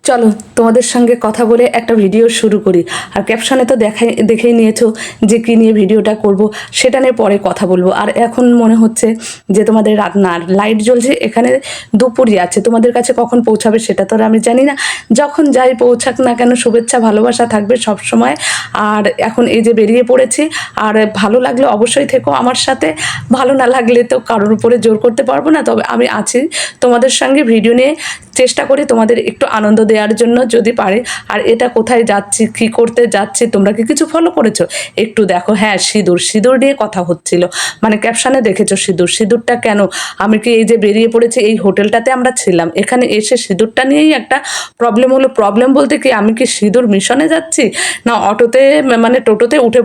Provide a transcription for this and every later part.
চলো তোমাদের সঙ্গে কথা বলে একটা ভিডিও শুরু করি। আর ক্যাপশনে তো দেখেই নিয়েছো যে কী নিয়ে ভিডিওটা করব, সেটা নিয়ে পরে কথা বলবো। আর এখন মনে হচ্ছে যে তোমাদের রান্নার লাইট জ্বলছে, এখানে দুপুরই আছে, তোমাদের কাছে কখন পৌঁছাবে সেটা তো আর আমি জানি না। যখন যাই পৌঁছাক না কেন, শুভেচ্ছা ভালোবাসা থাকবে সব সময়। আর এখন এই যে বেরিয়ে পড়েছি, আর ভালো লাগলে অবশ্যই থেকো আমার সাথে, ভালো না লাগলে তো কারোর উপরে জোর করতে পারবো না। তবে আমি আছি তোমাদের সঙ্গে, ভিডিও নিয়ে চেষ্টা করি তোমাদের একটু আনন্দ দেওয়ার জন্য যদি পারে। আর এটা কোথায় যাচ্ছি, কী করতে যাচ্ছি, তোমরা কি কিছু ফলো করেছো একটু দেখো। হ্যাঁ, সিঁদুর নিয়ে কথা হচ্ছিল, মানে ক্যাপশনে দেখেছো সিঁদুরটা কেন, আমি কি এই যে বেরিয়ে পড়েছি, এই হোটেলটাতে আমরা ছিলাম, এখানে এসে সিঁদুরটা নিয়েই একটা প্রবলেম হলো। প্রবলেম বলতে কি, আমি কি সিঁদুর মিশনে যাচ্ছি না অটোতে, মানে টোটোতে উঠে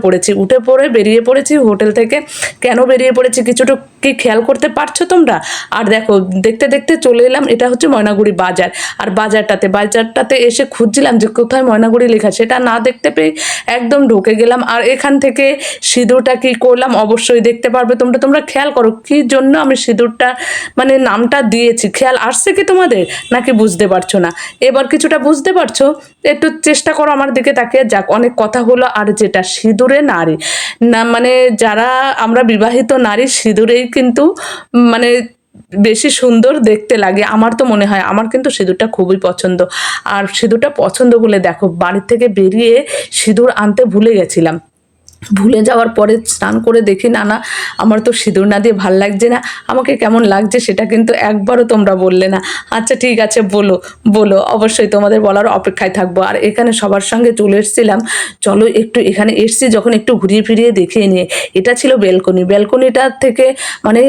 পড়ে বেরিয়ে পড়েছি হোটেল থেকে। কেন বেরিয়ে পড়েছি কিছুটা কি খেয়াল করতে পারছো তোমরা? আর দেখো, দেখতে দেখতে চলে এলাম, এটা হচ্ছে ময়নাগুড়ি বাজার। আর বাজারটাতে এসে খুঁজছিলাম যে কোথায় ময়নাগুড়ি লেখা, সেটা না দেখতে পেয়ে একদম ঢুকে গেলাম। আর এখান থেকে সিঁদুরটা কি করলাম অবশ্যই দেখতে পারবে তোমরা খেয়াল করো কি জন্য আমি সিঁদুরটা মানে নামটা দিয়েছি। খেয়াল আসছে কি তোমাদের, নাকি বুঝতে পারছো না? এবার কিছুটা বুঝতে পারছো? একটু চেষ্টা করো আমার দিকে তাকিয়ে। যাক, অনেক কথা হলো। আর যেটা সিঁদুরে নারী না, মানে যারা আমরা বিবাহিত নারী, সিঁদুরেই কিন্তু মানে বেশি সুন্দর দেখতে লাগে। আমার তো মনে হয়, আমার কিন্তু সিঁদুরটা খুবই পছন্দ। আর সিঁদুরটা পছন্দ বলে দেখো, বাড়ির থেকে বেরিয়ে সিঁদুর আনতে ভুলে গেছিলাম। ভুলে যাওয়ার পরে স্নান করে দেখি না আমার তো সিঁদুর না দিয়ে ভাল লাগছে না। আমাকে কেমন লাগছে সেটা কিন্তু একবারও তোমরা বললে না। আচ্ছা ঠিক আছে, বলো, অবশ্যই তোমাদের বলার অপেক্ষায় থাকবো। আর এখানে সবার সঙ্গে চলে এসেছিলাম, চলো একটু এখানে এসছি যখন একটু ঘুরিয়ে ফিরিয়ে দেখিয়ে নিয়ে। এটা ছিল ব্যালকনিটার থেকে মানে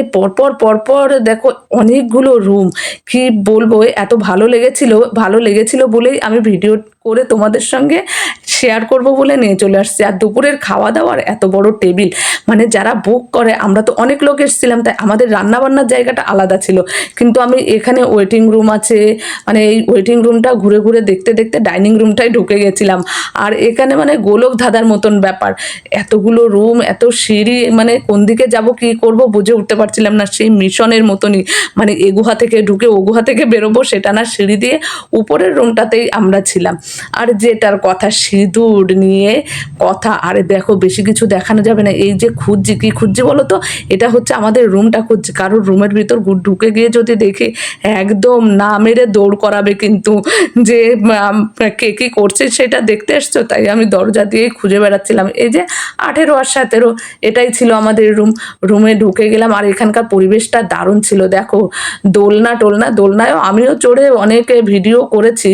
পরপর দেখো অনেকগুলো রুম। কি বলবো, এত ভালো লেগেছিল বলেই আমি ভিডিও করে তোমাদের সঙ্গে শেয়ার করব বলে নিয়ে চলে আসছি। আর দুপুরের খাওয়া দাওয়ার এত বড় টেবিল, মানে যারা বুক করে, আমরা তো অনেক লোক এসেছিলাম তাই আমাদের রান্নাবান্নার জায়গাটা আলাদা ছিল। কিন্তু আমি এখানে ওয়েটিং রুম আছে, মানে এই ওয়েটিং রুমটা ঘুরে ঘুরে দেখতে দেখতে ডাইনিং রুমটাই ঢুকে গেছিলাম। আর এখানে মানে গোলক ধাঁধার মতন ব্যাপার, এতগুলো রুম, এত সিঁড়ি, মানে কোন দিকে যাব কি করব বুঝে উঠতে পারছিলাম না। সেই মিশনের মতনই, মানে এ গুহা থেকে ঢুকে ও গুহা থেকে বেরোবো সেটা না, সিঁড়ি দিয়ে উপরের রুমটাতেই আমরা ছিলাম। আর যেটার কথা, সিঁদুর নিয়ে কথা। আরে দেখো, বেশি কিছু দেখানো যাবে না। এই যে খুঁজছি বলো তো, এটা হচ্ছে আমাদের রুমটা খুঁজছি। কারোর রুমের ভিতর ঢুকে গিয়ে যদি দেখি, একদম না মেরে দৌড় করাবে কিন্তু, যে কে কী করছে সেটা দেখতে এসছো। তাই আমি দরজা দিয়েই খুঁজে বেড়াচ্ছিলাম। এই যে 18 আর 17, এটাই ছিল আমাদের রুমে ঢুকে গেলাম। আর এখানকার পরিবেশটা দারুণ ছিল। দেখো, দোলনায়ও আমিও চড়ে অনেক ভিডিও করেছি,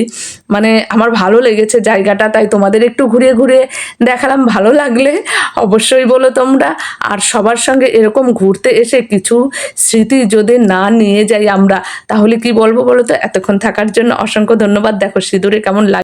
মানে আমার ভালো লেগেছে জায়গাটা, তাই তোমাদের একটু ঘুরিয়ে ঘুরিয়ে দেখালাম। ভালো লাগলে অবশ্যই বলো তোমরা। আর সবার সঙ্গে এরকম ঘুরতে এসে কিছু স্মৃতি যদি না নিয়ে যাই আমরা, তাহলে কি বলবো বলো তো। এতক্ষণ থাকার জন্য অসংখ্য ধন্যবাদ। দেখো সিঁদুরে কেমন লাগে।